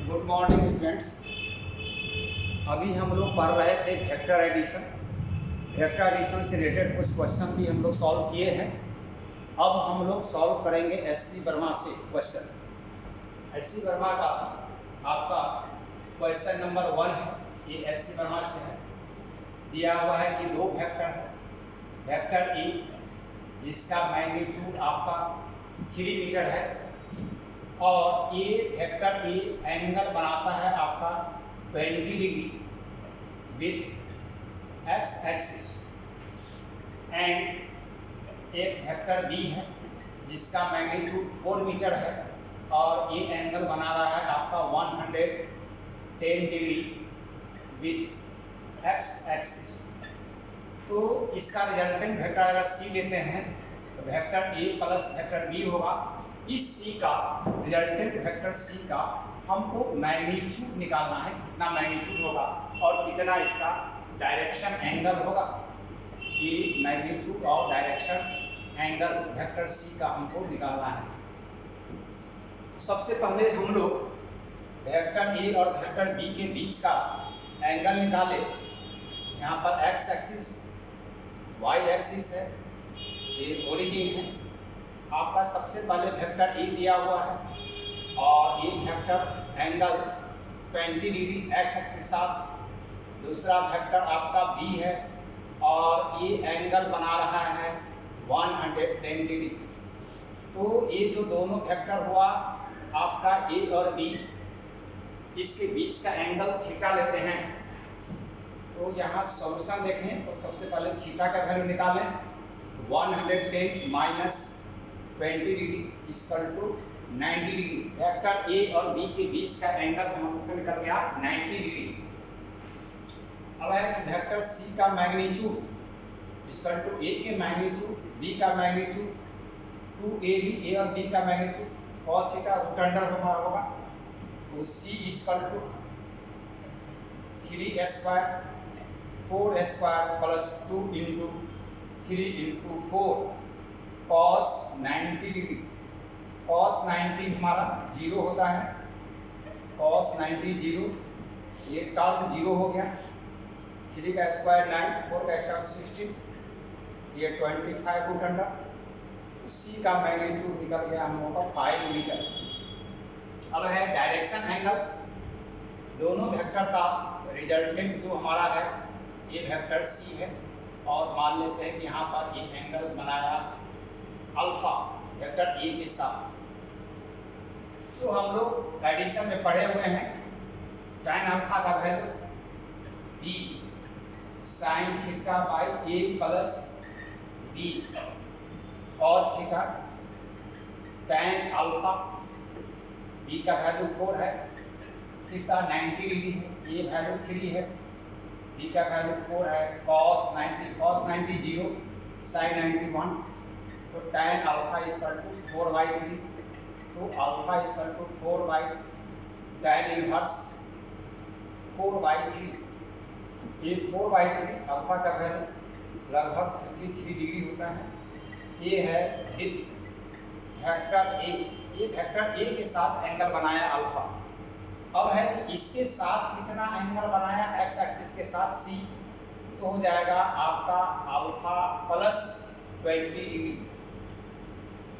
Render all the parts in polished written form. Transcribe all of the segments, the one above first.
Good morning students. अभी हम लोग पढ़ रहे थे वेक्टर एडिशन। वेक्टर एडिशन से रिलेटेड कुछ क्वेश्चन भी हम लोग सॉल्व किए हैं। अब हम लोग सॉल्व करेंगे एससी वर्मा से क्वेश्चन। एससी वर्मा का आपका क्वेश्चन नंबर 1 है। ये एससी वर्मा से है। दिया हुआ है कि दो वेक्टर है, वेक्टर ए जिसका मैग्नीट्यूड आपका 3 मीटर है और ये वेक्टर ए एंगल बनाता है आपका 20 degree with x axis and एक वेक्टर बी है जिसका मैग्नीट्यूड 4 मीटर है और ये एंगल बना रहा है आपका 110 डिग्री विथ एक्स एक्सिस। तो इसका रिजल्टेंट वेक्टर अगर सी लेते हैं तो vector A plus vector B होगा। इस सी का रिजल्टेंट वेक्टर सी का हमको मैग्नीट्यूड निकालना है, कितना मैग्नीट्यूड होगा और कितना इसका डायरेक्शन एंगल होगा। ये मैग्नीट्यूड और डायरेक्शन एंगल वेक्टर सी का हमको निकालना है। सबसे पहले हम लोग वेक्टर ए और वेक्टर बी के बीच का एंगल निकाले। यहाँ पर एक्स एक्सिस वाई एक्सिस है, ये ओरिजिन है आपका। सबसे पहले वेक्टर ए दिया हुआ है और ये vector angle 20 degree x axis के साथ। दूसरा वेक्टर आपका बी है और ये एंगल बना रहा है 110 डिग्री। तो ये जो दोनों वेक्टर हुआ आपका ए और बी, इसके बीच का एंगल थीटा लेते हैं। तो यहाँ सॉल्यूशन देखें तो सबसे पहले थीटा का वैल्यू निकालें। 110 minus 20 degree equal to 90 degree. Vector A और बी के बीच का एंगल हमको निकल गया 90 डिग्री। अब है कि वेक्टर सी का मैग्नीट्यूड इक्वल टू ए के मैग्नीट्यूड बी का मैग्नीट्यूड 2ab ए और बी का magnitude cos theta root under होगा। तो C equal to 3 square 4 square plus 2 into 3 into 4 cos 90 degree. cos 90 हमारा 0 होता है, cos 90 0, ये टर्म 0 हो गया। 3 का स्क्वायर 9, 4 का स्क्वायर 16, ये 25 रूट अंडर। सी का मैग्नीट्यूड निकल गया हम लोगों का 5 मीटर। अब है डायरेक्शन एंगल। दोनों वेक्टर का रिजल्टेंट जो हमारा है ये वेक्टर सी है और मान लेते हैं कि यहाँ पर एक एंगल बनाया अल्फा वेक्टर ए के साथ। तो हम लोग एडिशन में पढ़े हुए हैं tan अल्फा का value B sine theta by A plus B cos theta. tan alpha B का वैल्यू 4 है, थीटा 90 डिग्री है, ए वैल्यू 3 है, बी का वैल्यू 4 है, cos 90 0, sin 90 1। तो tan अल्फा इक्वल टू 4/3। तो alpha equal to 4 tan inverse 4/3। ये 4/3 अल्फा का वैल्यू लगभग 53 डिग्री होता है। ये है विथ वेक्टर ए। ये वेक्टर ए के साथ एंगल बनाया अल्फा। अब है कि इसके साथ कितना एंगल बनाया एक्स एक्सिस के साथ सी, तो हो जाएगा आपका अल्फा प्लस 20 डिग्री।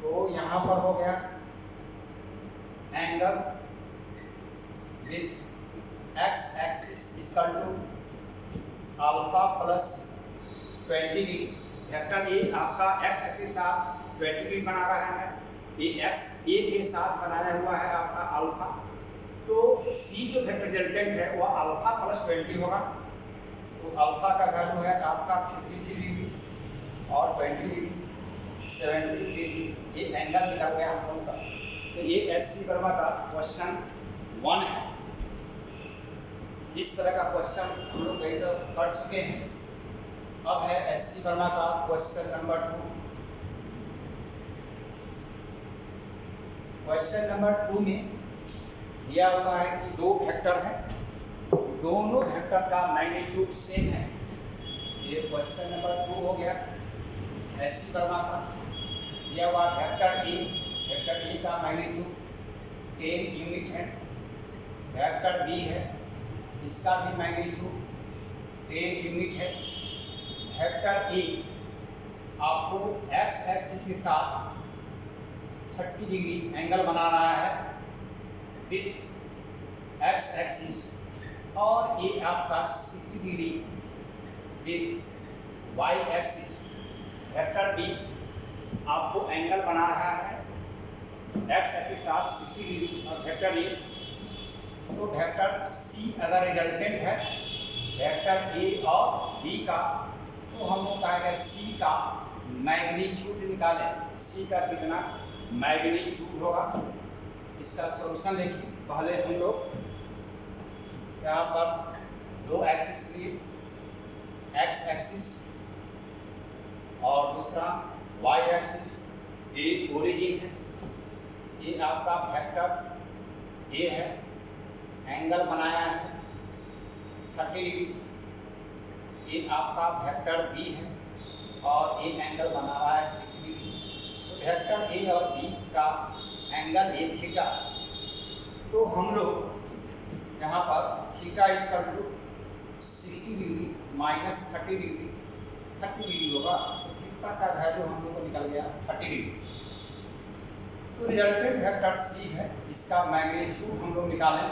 तो यहाँ पर हो गया angle with x axis equal to alpha plus 20 degree. Vector A आपका एक्स एक्सिस के साथ 20 डिग्री बना रहा है, ये एक्स ए के साथ बनाया हुआ है आपका अल्फा। तो सी जो वेक्टर रिजल्टेंट है वह अल्फा प्लस 20 होगा। तो अल्फा का वैल्यू है आपका 53 डिग्री और 20 डिग्री 73 डिग्री। ये एंगल निकल गया हम लोगों का। तो ये एससी वर्मा का क्वेश्चन 1 है। इस तरह का क्वेश्चन हम लोग कई तो कर चुके हैं। अब है एससी वर्मा का क्वेश्चन नंबर 2। क्वेश्चन नंबर 2 में दिया हुआ है कि दो वेक्टर है, दोनों वेक्टर का मैग्नीट्यूड सेम है। ये क्वेश्चन नंबर 2 हो गया एससी वर्मा का। दिया हुआ वेक्टर ए का मैग्नीट्यूड 10 यूनिट है वेक्टर बी है, इसका भी मैग्नीट्यूड 10 यूनिट है। वेक्टर ए आपको एक्स एक्सिस के साथ 30 डिग्री एंगल बना रहा है विथ एक्स एक्सिस, और ये आपका 60 degree with y axis. Vector B आपको एंगल बना रहा है एक्स एक्सिस के साथ 60 डिग्री, और वेक्टर ए तो वेक्टर सी अगर रिजल्टेंट है वेक्टर ए और बी का, तो हम लोग कहेंगे सी का मैग्नीट्यूड निकालें। सी का कितना मैग्नीट्यूड होगा, इसका सॉल्यूशन देखिए। पहले हम लोग यहाँ पर दो एक्सिस लिए, एक्स एक्सिस और दूसरा वाई एक्सिस। ये ओरिजिन है, ये आपका वेक्टर ए है, एंगल बनाया है 30 डिग्री। ये आपका वेक्टर बी है और ये एंगल बना रहा है 60 डिग्री। तो वेक्टर ए और बी का एंगल ए थीटा, तो हम लोग यहाँ पर theta equal to 60 degree minus 30 degree होगा, तो थीटा का वैल्यू हम लोग को निकल गया 30 डिग्री। तो रिजल्टेंट वेक्टर सी है, इसका मैग्नीट्यूड हम लोग निकालें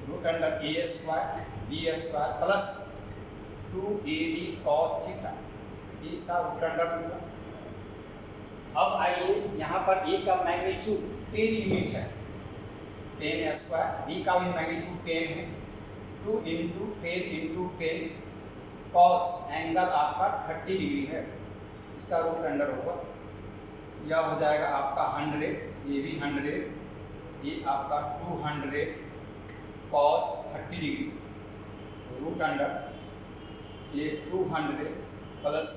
root under A square B square plus 2ab cos theta, इसका रूट अंडर होगा। अब आइए यहाँ पर ए का मैग्नीट्यूड 10 यूनिट है, 10 स्क्वायर, बी का भी मैग्नीट्यूड 10 है, 2 इंटू 10 cos एंगल आपका 30 डिग्री है, इसका रूट अंडर होगा। यह हो जाएगा आपका 100, ये भी 100, ये आपका 200 cos 30 डिग्री रूट अंडर ये 200 plus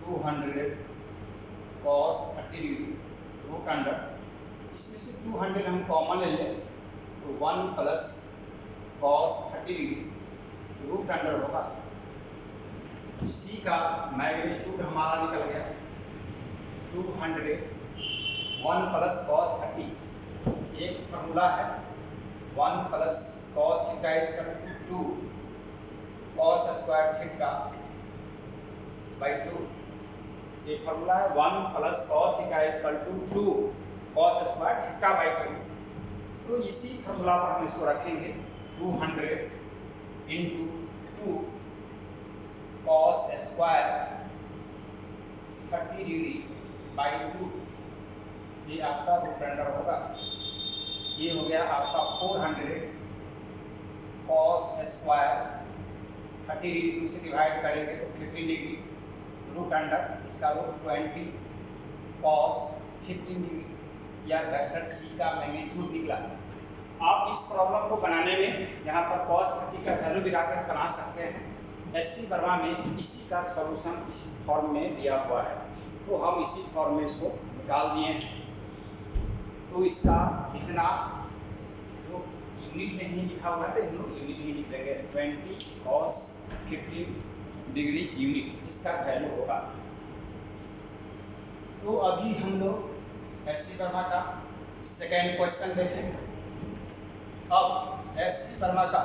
200 cos 30 degree root under, इसमें से 200 हम कॉमन ले लें तो 1 plus cos 30 degree root under होगा। सी का मैग्नीट्यूड हमारा निकल गया 200 1 प्लस cos 30, एक फॉर्मूला है 1 plus cos theta equal to 2 cos square theta by 2, ये फॉर्मूला है 1 plus cos theta equal to 2 cos square theta by 2। तो इसी फॉर्मूला पर हम इसको रखेंगे 200 into 2 cos square 30 degree by 2, ये आपका रूट अंडर होगा। ये हो गया आपका 400 cos स्क्वायर 30 डिग्री 2 से डिवाइड करेंगे तो 15 डिग्री रूट अंडर, इसका रूट 20 cos 15 डिग्री, या वेक्टर सी का मैग्नीट्यूड निकला। आप इस प्रॉब्लम को बनाने में यहाँ पर cos 30 का वैल्यू गिराकर बना सकते हैं। एससी वर्मा में इसी का सॉल्यूशन इसी फॉर्म में दिया हुआ है, तो हम इसी फॉर्म में इसको निकाल दिए। तो इसका इतना जो यूनिट में ही लिखा हुआ है तो हम लोग यूनिट ही लिख देंगे, 20 cos 15 डिग्री यूनिट इसका वैल्यू होगा। तो अभी हम लोग एससी वर्मा का सेकेंड क्वेश्चन देखें। अब एससी वर्मा का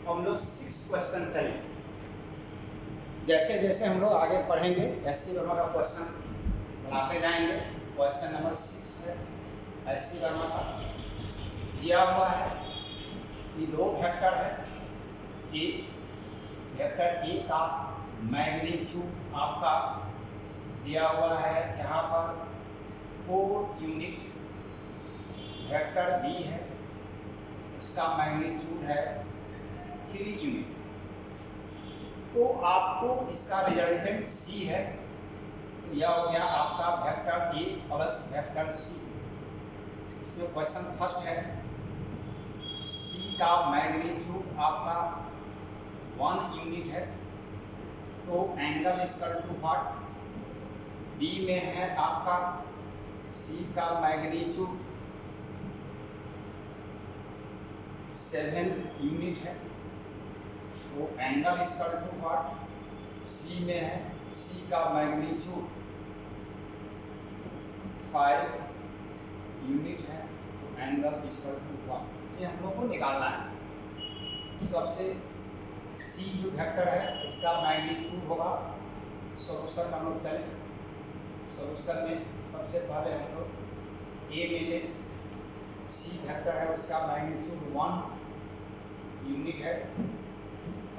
हम लोग 6 क्वेश्चन चलें, जैसे जैसे हम लोग आगे पढ़ेंगे एससी वर्मा का क्वेश्चन बनाते जाएंगे। क्वेश्चन नंबर 6 है एससी वर्मा का, दिया हुआ है कि दो वेक्टर है, ए वेक्टर ए का मैग्नीट्यूड आपका दिया हुआ है यहाँ पर 4 यूनिट, वेक्टर बी है उसका मैग्नीट्यूड है 3 यूनिट। तो आपको इसका रिजल्टेंट सी है, तो यह हो गया आपका vector A plus vector C. इसमें क्वेश्चन फर्स्ट है सी का मैग्नीट्यूड आपका 1 यूनिट है, तो angle equal to what, B में है आपका सी का मैग्नीट्यूड 7 यूनिट है, तो एंगल इक्वल टू व्हाट, सी में है सी का मैग्नीट्यूड 5 यूनिट है, तो एंगल इक्वल टू 1, ये हम लोग को निकालना है। सबसे सी जो वेक्टर है इसका मैग्नीट्यूड होगा, सॉल्यूशन में हम लोग चले। सॉल्यूशन में सबसे पहले हम लोग ए ले लें। सी वेक्टर है उसका मैग्नीट्यूड 1 यूनिट है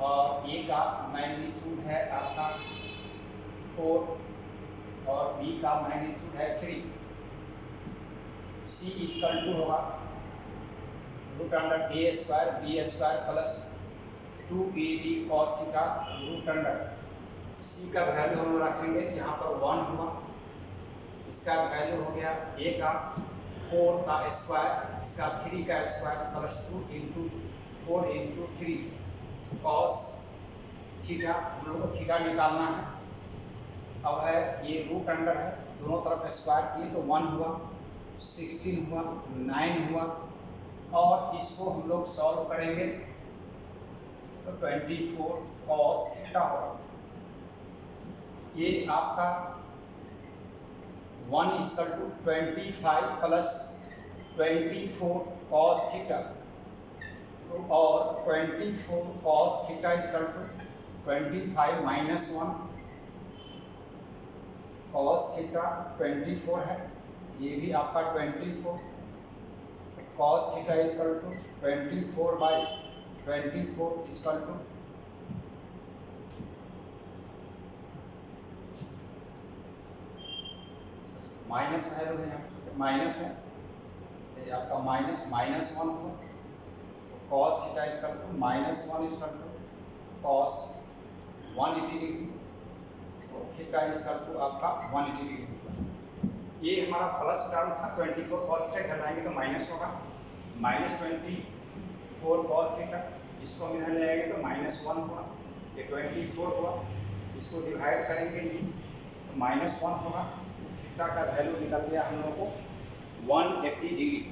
और ए का मैग्नीट्यूड है आपका 4 और बी का मैग्नीट्यूड है 3। सी इक्वल टू होगा root under A square B square plus 2ab cos theta root under. C का वैल्यू हम लोग रखेंगे यहाँ पर 1 हुआ, इसका वैल्यू हो गया ए का 4 का स्क्वायर, इसका 3 का square plus 2 into 4 into 3 cos theta. हम लोग को थीटा निकालना है। अब है ये रूट अंडर है, दोनों तरफ स्क्वायर किए तो 1 हुआ, 16 हुआ, 9 हुआ और इसको हम लोग सॉल्व करेंगे तो 24 कॉस थीटा होगा। ये आपका 1 equal to 25 plus 24 cos theta, तो और 24 cos theta equal to 25 minus 1 cos theta 24 है, ये भी आपका 24 cos theta equal to 24 by 24 equal to minus value है, यहाँ माइनस है, ये आपका माइनस 1 हुआ तो cos theta equal to -1 equal to cos 180 degree, तो थीटा इक्वल टू आपका 180 डिग्री। ये हमारा प्लस टर्म था 24 कॉस थीटा, इधर लाएंगे तो माइनस होगा, -24 कॉस थीटा, इसको हम इधर ले आएंगे तो -1 हुआ, ये 24 हुआ, इसको डिवाइड करेंगे ये तो -1 होगा, थीटा का वैल्यू निकल गया हम लोग को 180 डिग्री।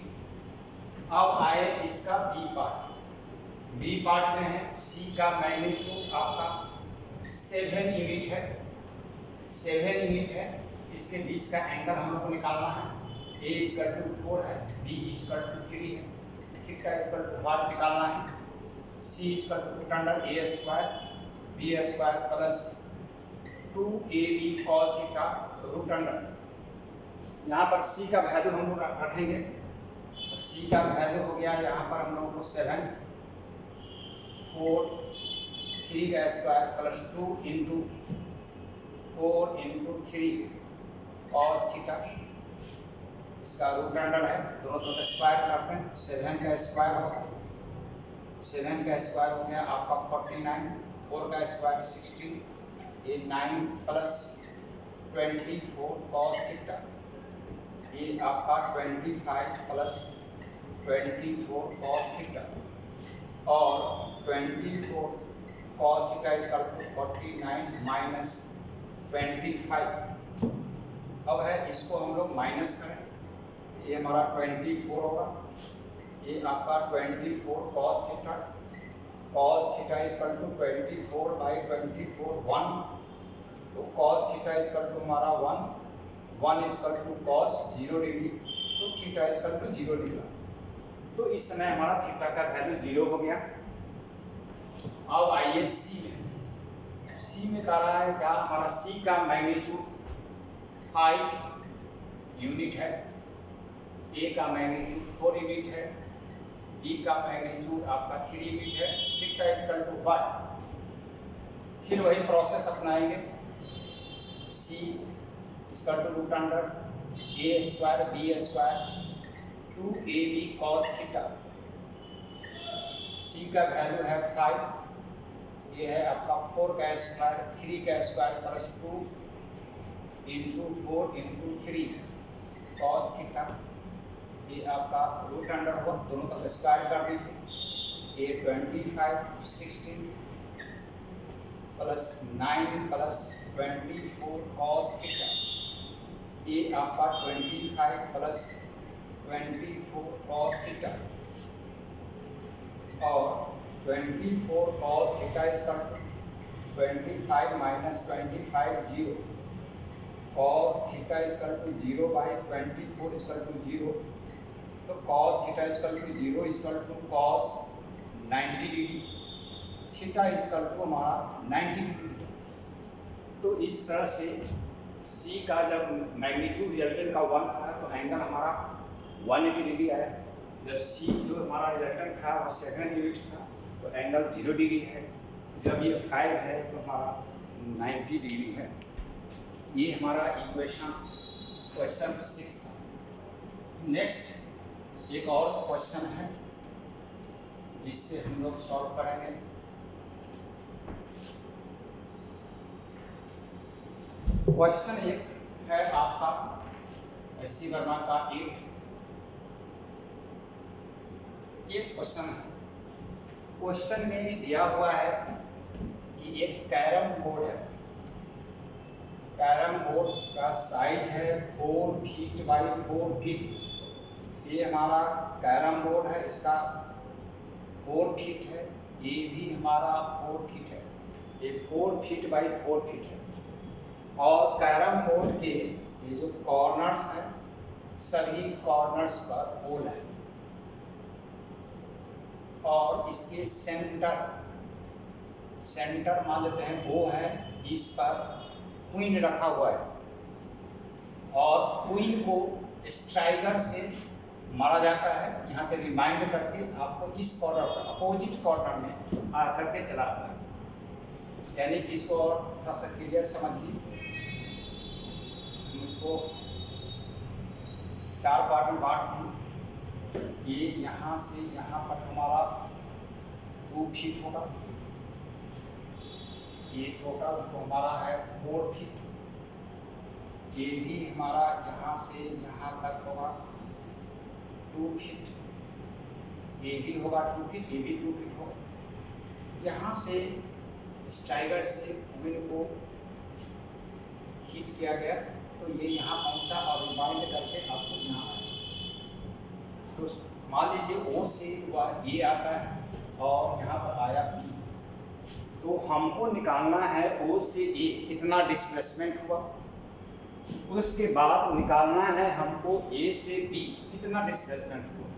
अब आए इसका बी पार्ट। बी पार्ट में है सी का मैग्नीट्यूड आपका 7 यूनिट है, 7 यूनिट है, इसके बीच का एंगल हम लोग को निकालना है। ए इक्वल टू 4 है, बी इक्वल टू 3 है, थीटा इक्वल टू 1 निकालना है। C equal to root under A square B square plus 2ab cos theta root under. यहाँ पर सी का वैल्यू हम लोग रखेंगे तो सी का वैल्यू हो गया यहाँ पर हम लोगों को 7 4 3 का square plus 2 into 4 into 3 cos theta, इसका रूट अंडर है, दोनों तरफ स्क्वायर करते हैं, 7 का स्क्वायर होगा, 7 का स्क्वायर हो गया आपका 49, 4 का स्क्वायर 16, ये 9 प्लस 24 कॉस थीटा, ये आपका 25 प्लस 24 कॉस थीटा और 24 cos theta equal to 49 minus 25। अब है इसको हम लोग माइनस करें, ये हमारा 24 होगा, ये आपका 24 cos theta equal to 24 by 24 1, तो कॉस थीटा इक्वल टू हमारा 1 इक्वल टू कॉस 0 डिग्री, तो थीटा इक्वल टू 0 डिग्री। तो इस समय हमारा थीटा का वैल्यू 0 हो गया। अब आइए सी में कह रहा है क्या, हमारा सी का मैग्नीट्यूड 5 यूनिट है, ए का मैग्नीट्यूड 4 यूनिट है, बी का मैग्नीट्यूड आपका 3 यूनिट है, थीटा इक्वल टू 1। फिर वही प्रोसेस अपनाएंगे, C equal to root under A square B square 2ab cos theta, C का वैल्यू है 5, ये है आपका 4 का स्क्वायर 3 का square plus 2 into 4 into 3 cos theta, ये आपका रूट अंडर हुआ, दोनों तरफ स्क्वायर कर दीजिए, ये 25 16 प्लस 9 प्लस 24 cos थीटा, ये आपका 25 प्लस 24 cos थीटा और 24 cos theta equal to 25 minus 25 0, cos theta equal to 0 by 24 equal to 0, तो cos theta equal to 0 equal to cos 90 degree, theta equal to हमारा 90 degree. तो इस तरह से C का जब मैग्नीट्यूड रिजल्टेंट का 1 था तो एंगल हमारा 180 डिग्री आया। जब C जो हमारा रिजल्टेंट था वो सेकंड यूनिट था तो एंगल 0 डिग्री है। जब ये 5 है तो हमारा 90 डिग्री है। ये हमारा क्वेश्चन 6 था। नेक्स्ट एक और क्वेश्चन है जिससे हम लोग सॉल्व करेंगे। क्वेश्चन एक है आपका एससी वर्मा का 8 क्वेश्चन है। क्वेश्चन में दिया हुआ है कि एक कैरम बोर्ड है, कैरम बोर्ड का साइज है 4 फीट बाई 4 फीट। ये हमारा कैरम बोर्ड है, इसका 4 फीट है, ये भी हमारा 4 फीट है, ये 4 फीट बाई 4 फीट है। और कैरम बोर्ड के ये जो कॉर्नर्स हैं सभी कॉर्नर्स पर होल है और इसके सेंटर मान लेते हैं वो है, इस पर क्वीन रखा हुआ है और क्वीन को स्ट्राइकर से मारा जाता है। यहाँ से रिमाइंड करके आपको इस कॉर्नर पर अपोजिट कॉर्नर में आकर के चलाता है, यानी कि इसको और थोड़ा सा क्लियर समझिए। इसको 4 पार्ट में बांट दी। ये यहाँ से यहाँ पर हमारा 2 फीट होगा, ये टोटल तो हमारा है 4 फीट। ये भी हमारा यहाँ से यहाँ तक होगा 2 फीट, ये भी होगा 2 फीट, ये भी 2 फीट होगा। यहाँ से स्ट्राइकर से क्वीन को हिट किया गया तो ये यहाँ पहुँचा और रिमाइंड करके आपको यहाँ आया। तो मान लीजिए ओ से ये आता है और यहाँ पर आया बी, तो हमको निकालना है ओ से ए कितना डिस्प्लेसमेंट हुआ, उसके बाद निकालना है हमको ए से बी कितना डिस्प्लेसमेंट हुआ।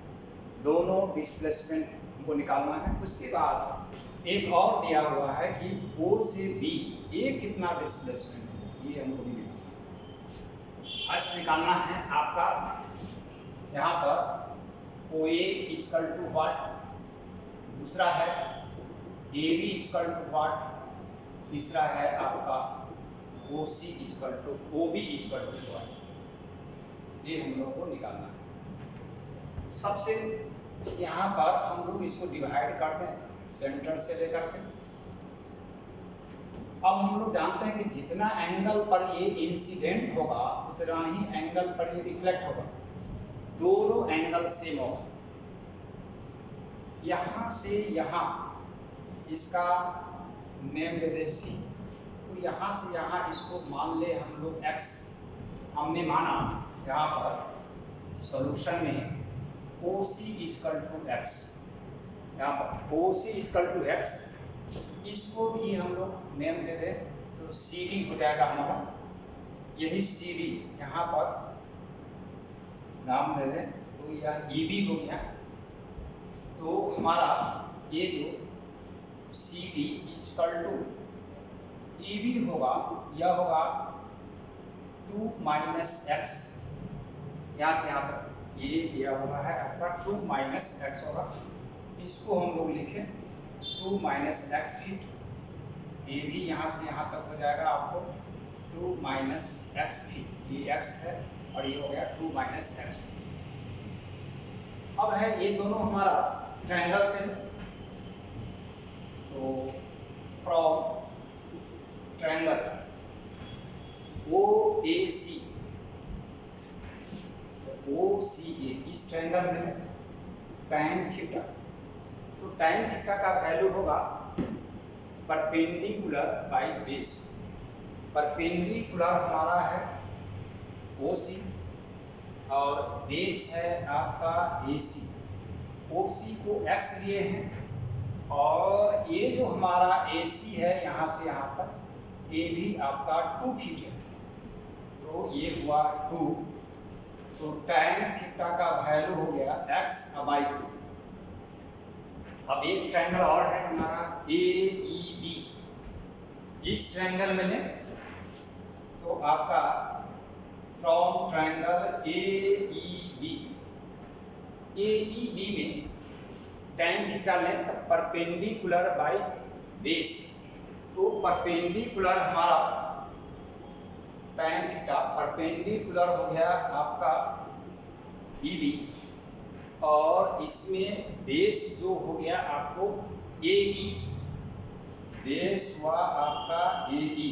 दोनों डिस्प्लेसमेंट हमको निकालना है। उसके बाद एक और दिया हुआ है कि ओ से बी ए कितना डिस्प्लेसमेंट हुआ, ये हमको भी निकालना है। फर्स्ट निकालना है आपका यहाँ पर O A equal to what, दूसरा है A B equal to what, तीसरा है आपका O C equal to O B equal to what. ये हम लोगों को निकालना है। सबसे यहाँ पर हम लोग इसको डिवाइड करते हैं सेंटर से लेकर के। अब हम लोग जानते हैं कि जितना एंगल पर ये इंसिडेंट होगा उतना ही एंगल पर ये रिफ्लेक्ट होगा, दोनों एंगल सेम होगा। यहाँ से यहाँ इसका नेम दे दे सी, तो यहाँ से यहाँ इसको मान ले हम लोग x। हमने माना यहाँ पर सॉल्यूशन में OC इक्वल टू x, यहाँ पर OC इक्वल टू x, इसको भी हम लोग नेम दे दें तो CD हो जाएगा हमारा। यही CD यहाँ पर नाम दे दें तो यह EB हो गया। तो हमारा ये जो CD इक्वल टू EB होगा, यह होगा 2 माइनस एक्स। यहाँ से यहाँ पर ये दिया हुआ है आपका 2 माइनस एक्स होगा, इसको हम लोग लिखें 2 माइनस एक्स फीट। ये भी यहाँ से यहाँ तक हो जाएगा आपको 2 माइनस एक्स फीट, ये x है और ये हो गया 2 माइनस एक्स फीट। अब है ये दोनों हमारा ट्रायंगल से, तो फ्रॉम ट्रायंगल OAC, OCA, इस ट्रायंगल में tan थीटा, तो tan थीटा का वैल्यू होगा परपेंडिकुलर बाई बेस। परपेंडिकुलर हमारा है OC और बेस है आपका AC। OC को x लिए हैं और ये जो हमारा AC है यहाँ से यहाँ तक, ये भी आपका 2 फीट है, तो ये हुआ 2 तो tan थीटा का वैल्यू हो गया x/2। अब एक ट्रायंगल और है हमारा AEB। इस ट्रायंगल में लें तो आपका फ्रॉम ट्रायंगल AEB में tan थीटा लें तब परपेंडिकुलर बाय बेस। तो परपेंडिकुलर हमारा tan थीटा परपेंडिकुलर हो गया आपका EB, और इसमें बेस जो हो गया आपको AE, बेस हुआ आपका AE।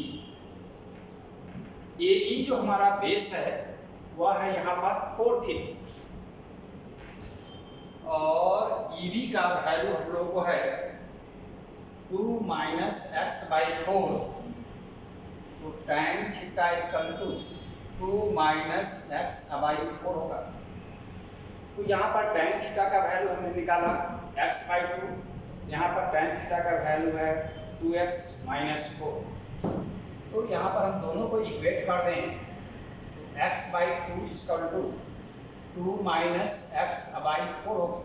AE जो हमारा बेस है वह है यहाँ पर 4 फीट, और EB का वैल्यू हम लोगों को है 2 - x/4। तो tan theta equal to 2 - x/4 होगा। तो यहाँ पर tan थीटा का वैल्यू हमने निकाला x/2, यहाँ पर tan थीटा का वैल्यू है 2x - 4। तो यहाँ पर हम दोनों को इक्वेट कर दें तो x/2 इक्वल टू 2 - x/4 होगा।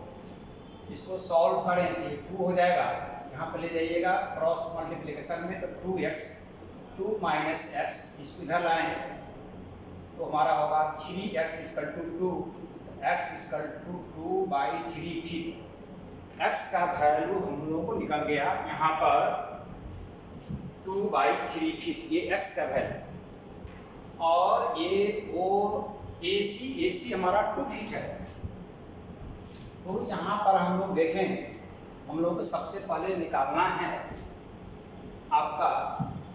इसको सॉल्व करें तो ये 2 हो जाएगा, यहाँ पर ले जाइएगा क्रॉस मल्टीप्लिकेशन में, तो 2x 2 - x इसको इधर लाएं तो हमारा होगा 3x equal to 2, x equal to 2/3 feet. x का वैल्यू हम लोगों को निकल गया यहाँ पर 2/3 फीट, ये x का वैल्यू। और ये वो AC हमारा 2 फीट है। तो यहाँ पर हम लोग देखें, हम लोग को सबसे पहले निकालना है आपका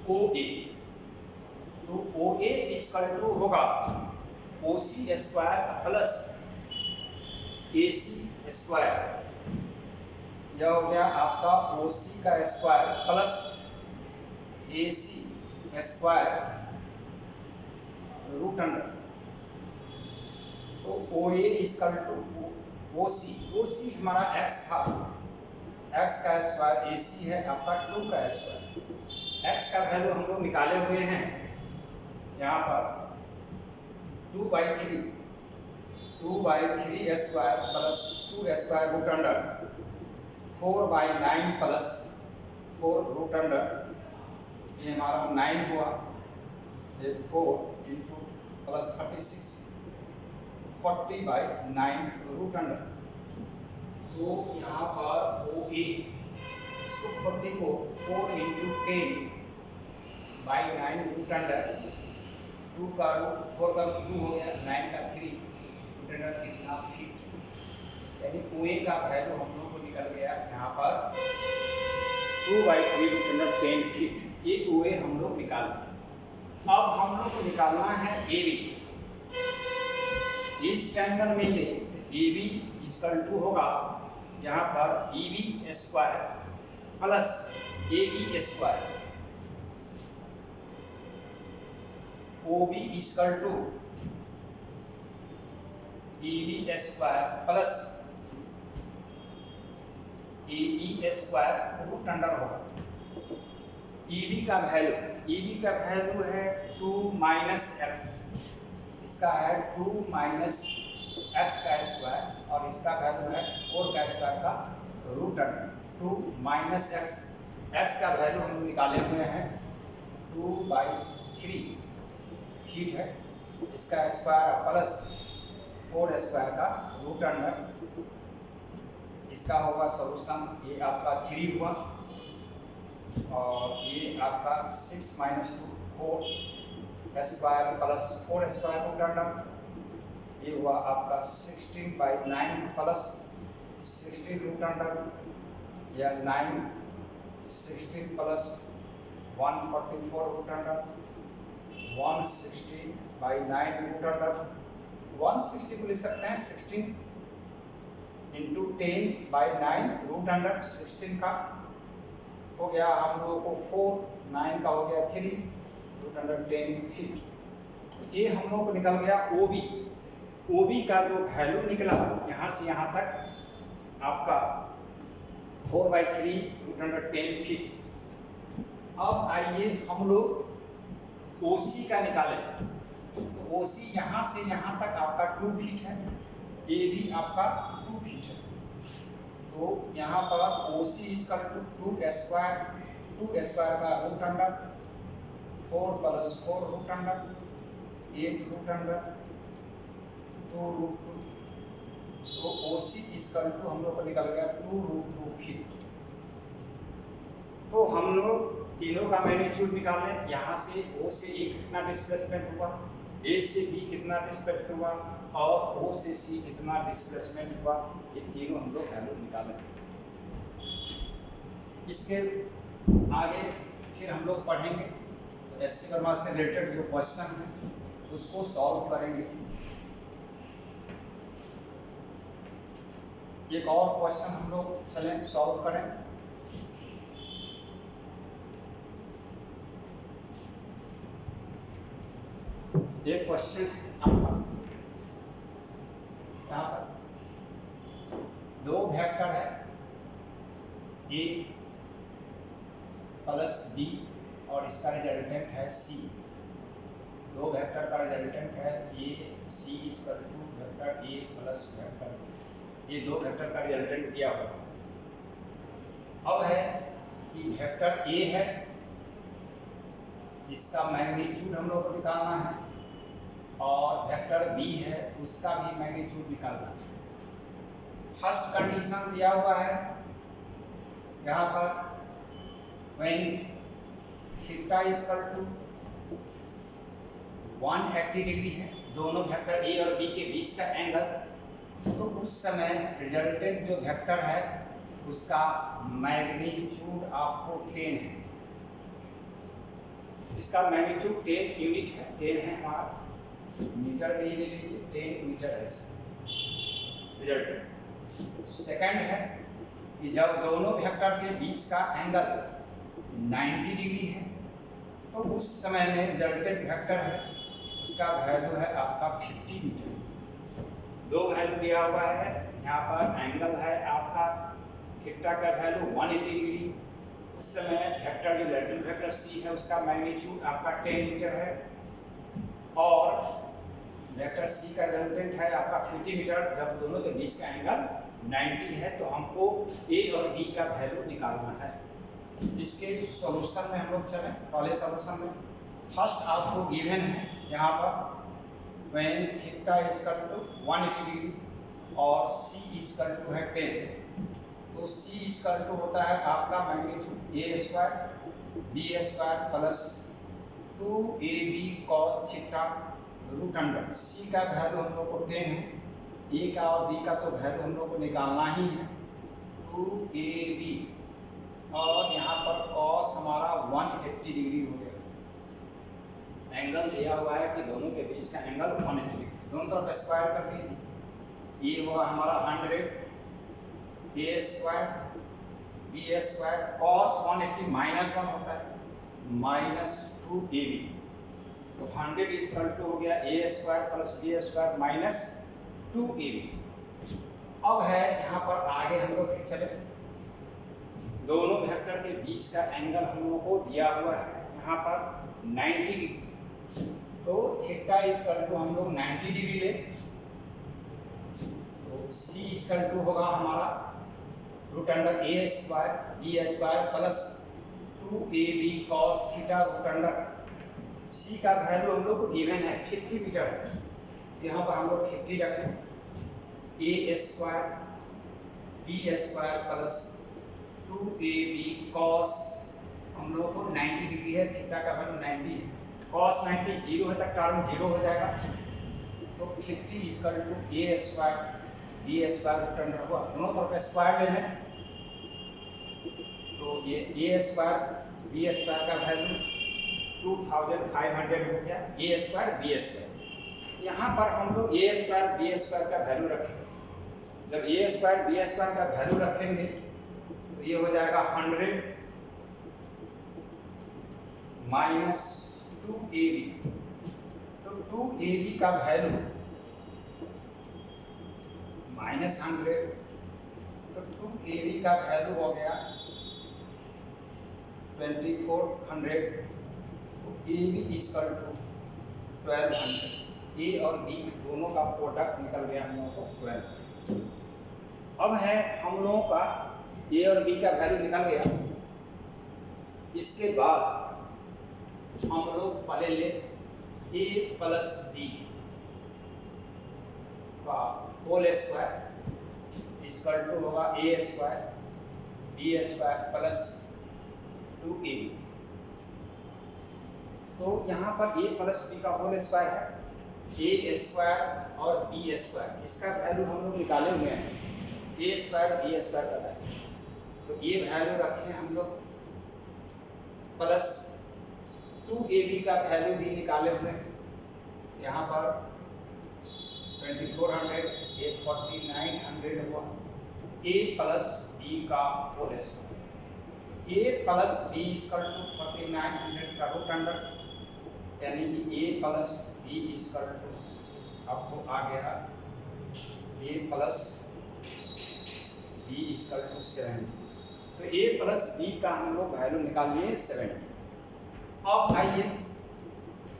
OA। तो OA इक्वल टू होगा OC square plus AC square. यह हो गया आपका OC का square plus AC square root under. तो OA इक्वल टू OC हमारा x था, x का स्क्वायर, AC है आपका 2 का स्क्वायर। x का वैल्यू हम लोग निकाले हुए हैं यहाँ पर 2/3 square plus 2 square root under 4/9 plus 4 root under, ये हमारा 9 हुआ, ये 4 इंटू प्लस 36 40/9 रूट अंडर। तो यहाँ पर OA इसको 40 को 4 इंटू 10/9 रूट अंडर, 2 का रूट 4 का रूट 2 हो गया, 9 का 3 रूट अंडर कितना फीट। यानी OA का वैल्यू हम लोग को निकल गया यहाँ पर 2/3 रूट अंडर 10 फीट। ये OA हम लोग निकाल। अब हम लोग को निकालना है AB। इस ट्रायंगल में ले तो AB इक्वल टू होगा यहाँ पर EB square plus AE square. OB equal to EB square plus AE square root under होगा। EB का वैल्यू है 2 - x, इसका है 2 - x का स्क्वायर, और इसका वैल्यू है 4 का स्क्वायर का रूट अंडर 2 - x का वैल्यू हम निकाले हुए हैं 2/3 फीट है, इसका स्क्वायर प्लस 4 स्क्वायर का रूट अंडर, इसका होगा सॉल्यूशन, ये आपका 3 हुआ, और ये आपका 6 - 2 4 square plus 4 square root under, ये हुआ आपका 16/9 प्लस 16 रूट अंडर, या 9 16 plus 144 root under 160/9 root under. 160 को लिख सकते हैं 16 इंटू 10/9 रूट अंडर 16 का हो गया हम लोगों को 4, 9 का हो गया 3 रूट अंडर 10 फीट। तो ये हम लोगों को निकल गया OB का जो वैल्यू निकला यहाँ से यहाँ तक आपका 4/3 रूट अंडर 10 फीट। अब आइए हम लोग OC का निकालें। तो OC यहाँ से यहाँ तक आपका 2 फीट है, AB आपका 2 फीट है। तो यहाँ पर OC इक्वल टू 2 स्क्वायर का root under 4 plus 4 root under 8 root under 2 root 2। तो OC इक्वल टू हम लोग को निकल गया 2 रूट 2 फीट। तो हम लोग तीनों का मैग्नीट्यूड निकालें, यहाँ से O से A कितना डिस्प्लेसमेंट हुआ, A से B कितना डिस्प्लेसमेंट हुआ और O से C कितना डिस्प्लेसमेंट हुआ, ये तीनों हम लोग वैल्यू निकालें। इसके आगे फिर हम लोग पढ़ेंगे तो SC वर्मा से रिलेटेड जो क्वेश्चन है उसको सॉल्व करेंगे। एक और क्वेश्चन हम लोग चलें सॉल्व करें। एक क्वेश्चन आपका यहाँ पर दो वेक्टर है A प्लस B और इसका रिजल्टेंट है C। दो वेक्टर का रिजल्टेंट है A C equal to vector A plus vector B। ये दो वेक्टर का रिजल्टेंट दिया हुआ। अब है कि वेक्टर A है, इसका मैग्नीट्यूड हम लोग को निकालना है और वेक्टर B है उसका भी मैग्नीट्यूड निकालना है। फर्स्ट कंडीशन दिया हुआ है यहाँ पर when थीटा इक्वल टू 180 डिग्री है, दोनों वेक्टर A और B के बीच का एंगल, तो उस समय रिजल्टेंट जो वेक्टर है उसका मैग्नीट्यूड आपको 10 है। इसका मैग्नीट्यूड 10 यूनिट है, 10 है हमारा, मीटर में ही ले लीजिए, 10 मीटर है इसका रिजल्टेंट। सेकंड है कि जब दोनों वेक्टर के बीच का एंगल 90 डिग्री है तो उस समय में रिजल्टेंट वेक्टर है उसका वैल्यू है आपका 50 मीटर। दो वैल्यू दिया हुआ है, यहाँ पर एंगल है आपका थीटा का वैल्यू 180 डिग्री, उस समय वेक्टर जो रिजल्टेंट वेक्टर C है उसका मैग्नीट्यूड आपका 10 मीटर है और वेक्टर C का रिजल्टेंट है आपका 50 मीटर। जब दोनों के बीच का एंगल 90 है तो हमको A और B का वैल्यू निकालना है। इसके सॉल्यूशन में हम लोग चलें। पहले सॉल्यूशन में फर्स्ट आपको गिवन है यहाँ पर when थीटा इक्वल टू 180 डिग्री और C इक्वल टू है 10, तो C इक्वल टू होता है आपका magnitude A square B square plus 2AB cos theta root under. C का वैल्यू हम लोग को 10 है, A का और B का तो वैल्यू हम लोग को निकालना ही है 2AB और यहाँ पर cos हमारा 180 डिग्री हो गया। एंगल दिया हुआ है कि दोनों के बीच का एंगल 180 डिग्री, दोनों तरफ स्क्वायर कर दीजिए। ये होगा हमारा 100 A square B square cos 180 minus 1 होता है माइनस 2AB, तो 100 इक्वल टू हो गया A square plus B square minus 2AB। अब है यहाँ पर आगे हम लोग फिर चले, दोनों वेक्टर के बीच का एंगल हम लोगों को दिया हुआ है यहाँ पर 90 डिग्री, तो थीटा इक्वल टू हम लोग 90 डिग्री ले, तो C इक्वल टू होगा हमारा root under A square B square plus 2AB cos theta root under. C का वैल्यू हम लोग को गिवन है 50 मीटर है, यहाँ पर हम लोग 50 रखें। A square B square plus 2AB cos हम लोगों को 90 डिग्री है, थीटा का वैल्यू 90 है, cos 90 जीरो है तक टर्म जीरो हो जाएगा, तो 50 equal to A square B square root under हुआ, दोनों तरफ स्क्वायर ले लें, तो ये A स्क्वायर B स्क्वायर का वैल्यू 2500 हो गया, A स्क्वायर B स्क्वायर। यहाँ पर हम लोग A स्क्वायर B स्क्वायर का वैल्यू रखेंगे, जब A स्क्वायर B स्क्वायर का वैल्यू रखेंगे तो ये हो जाएगा 100 माइनस 2AB, तो 2AB का वैल्यू माइनस 100, तो 2AB का वैल्यू हो गया 2400, तो AB इक्वल टू 1200। ए और बी दोनों का प्रोडक्ट निकल गया हम लोगों को 12। अब है हम लोगों का ए और बी का वैल्यू निकल गया। इसके बाद हम लोग पहले ले ए प्लस बी का होल स्क्वायर इक्वल टू होगा A square B square plus 2ab। तो यहाँ पर ए प्लस बी का होल स्क्वायर है, ए स्क्वायर और बी स्क्वायर, इसका वैल्यू हम लोग निकाले हुए हैं, ए स्क्वायर बी स्क्वायर का वैल्यू। तो ये वैल्यू रखें हम लोग, प्लस 2ab का वैल्यू भी निकाले हुए हैं। यहाँ पर 2400 ये 4900 हुआ, ए प्लस बी का whole square. A plus B equal to 4900 का रूट अंडर, यानी कि A plus B equal to आपको आ गया A plus B equal to 70। तो ए प्लस बी का हम लोग वैल्यू निकाल लिए 70। अब आइए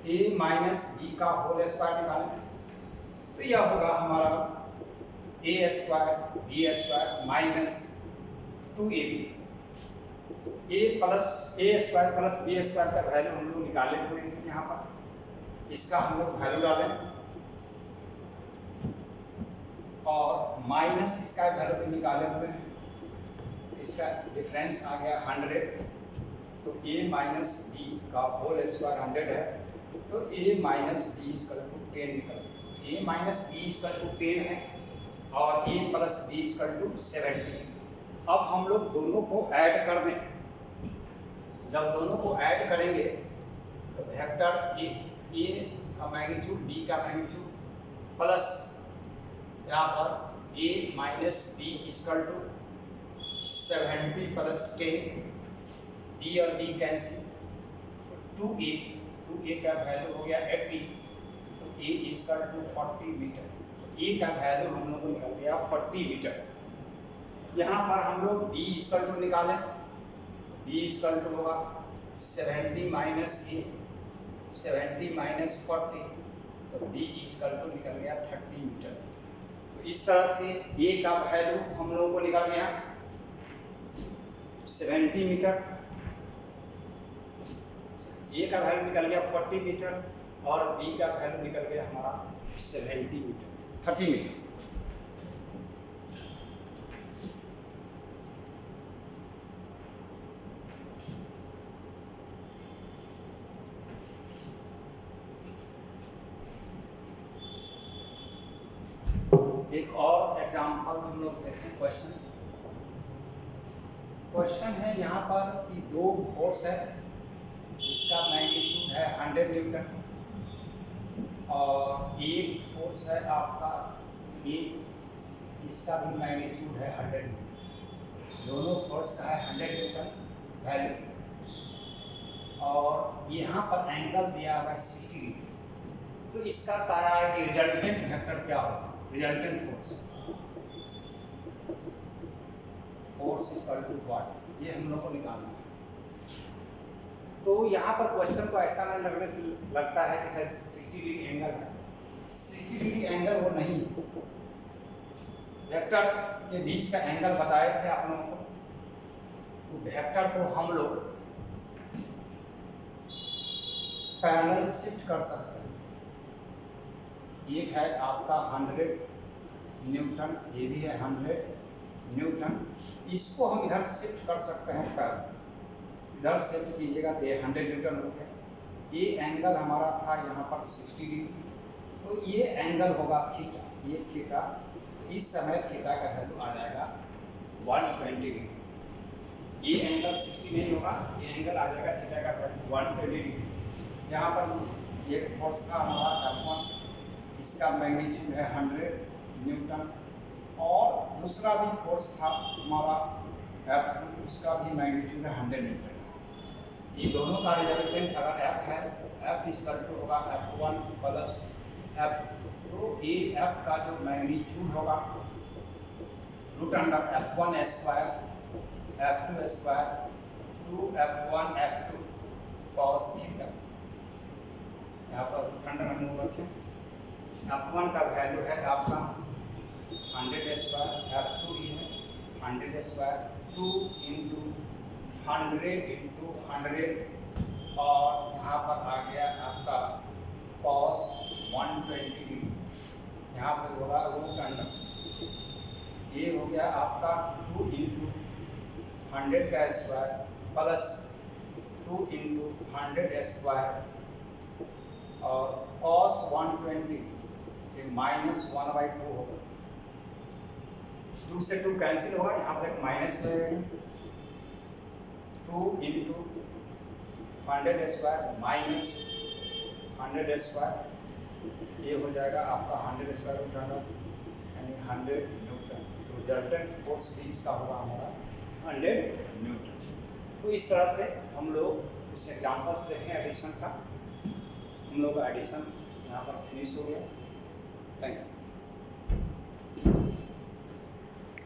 ए माइनस बी का होल स्क्वायर निकालें। तो यह होगा हमारा A square B square minus 2ab। A square plus B square का वैल्यू हम लोग निकाले हुए हैं यहाँ पर, इसका हम लोग वैल्यू डालें और माइनस इसका वैल्यू भी निकाले हुए हैं, इसका डिफरेंस आ गया 100। तो ए माइनस बी का होल स्क्वायर 100 है, तो ए माइनस बी इक्वल टू 10 निकल गया। ए माइनस बी इक्वल टू 10 है और ए प्लस बी इक्वल टू 70। अब हम लोग दोनों को ऐड कर दें। जब दोनों को ऐड करेंगे तो वेक्टर ए का मैग्नीट्यूड बी का मैग्नीट्यूड प्लस यहाँ पर A minus B equal to 70 plus 10, B और बी कैंसिल, 2a का वैल्यू हो गया 80। तो a equal to 40 metre, a का वैल्यू हम लोग को निकल गया 40 मीटर। यहाँ पर हम लोग b इक्वल टू निकालें, b इक्वल टू होगा 70 माइनस a, 70 माइनस 40, तो b इक्वल टू निकल गया 30 मीटर। तो इस तरह से a का वैल्यू हम लोगों को निकल गया 70 मीटर, a का वैल्यू निकल गया 40 मीटर और b का वैल्यू निकल गया हमारा 70 मीटर 30 मीटर। एक और एग्जांपल हम लोग देखें। क्वेश्चन है यहाँ पर कि दो फोर्स है, इसका मैग्नीट्यूड है 100 न्यूटन और एक फोर्स है आपका ए, इसका भी मैग्नीट्यूड है 100 न्यूटन। दोनों फोर्स का है 100 न्यूटन वैल्यू और यहाँ पर एंगल दिया हुआ है 60 डिग्री। तो इसका कहा है कि रिजल्टेंट वेक्टर क्या होगा, resultant force equal to what, ये हम लोग को निकालना है। तो यहाँ पर क्वेश्चन को ऐसा नहीं लगने से लगता है कि शायद 60 डिग्री एंगल है। 60 डिग्री एंगल वो नहीं है, वेक्टर के बीच का एंगल बताए थे आप लोगों को। तो वेक्टर को हम लोग पैरेलल शिफ्ट कर सकते हैं। एक है आपका 100 न्यूटन, ये भी है 100 न्यूटन, इसको हम इधर शिफ्ट कर सकते हैं पैरेलल। इधर शिफ्ट कीजिएगा तो ये 100 न्यूटन हो गया। ये एंगल हमारा था यहाँ पर 60 डिग्री, तो ये एंगल होगा थीटा, ये थीटा। तो इस समय थीटा का वैल्यू आ जाएगा 120 डिग्री। ये एंगल 60 नहीं होगा, ये एंगल आ जाएगा थीटा का वैल्यू 120 डिग्री। यहाँ पर एक फोर्स था हमारा F1, इसका मैग्नीट्यूड है 100 न्यूटन और दूसरा भी फोर्स था हमारा F2, उसका भी मैग्नीट्यूड है 100 न्यूटन। ये दोनों का रिजल्टेंट अगर F है, F इक्वल टू होगा F1 प्लस F2। तो ये F का जो मैग्नीट्यूड होगा root under F1 square F2 square 2F1 F2 cos theta. यहाँ पर रूट अंडर हम लोग रखें F1 का वैल्यू है आपका 100 स्क्वायर, F2 भी है 100 स्क्वायर, 2 इंटू 100 इंटू 100 और यहाँ पर आ गया आपका cos 120 डिग्री, यहाँ पर होगा रूट अंडर, ये हो गया आपका 2 इंटू 100 का स्क्वायर प्लस 2 इंटू 100 स्क्वायर और cos 120 -1/2 होगा, 2 से 2 कैंसिल होगा, यहाँ पर एक माइनस लगेगा, 2 इंटू 100 स्क्वायर माइनस 100 स्क्वायर, ये हो जाएगा आपका 100 स्क्वायर रूट अंडर यानी 100 न्यूटन। तो रिजल्टेंट फोर्स भी इसका होगा हमारा 100 न्यूटन। तो इस तरह से हम लोग कुछ एग्जाम्पल्स देखें एडिशन का, हम लोग का एडिशन यहाँ पर फिनिश हो गया। Thank you.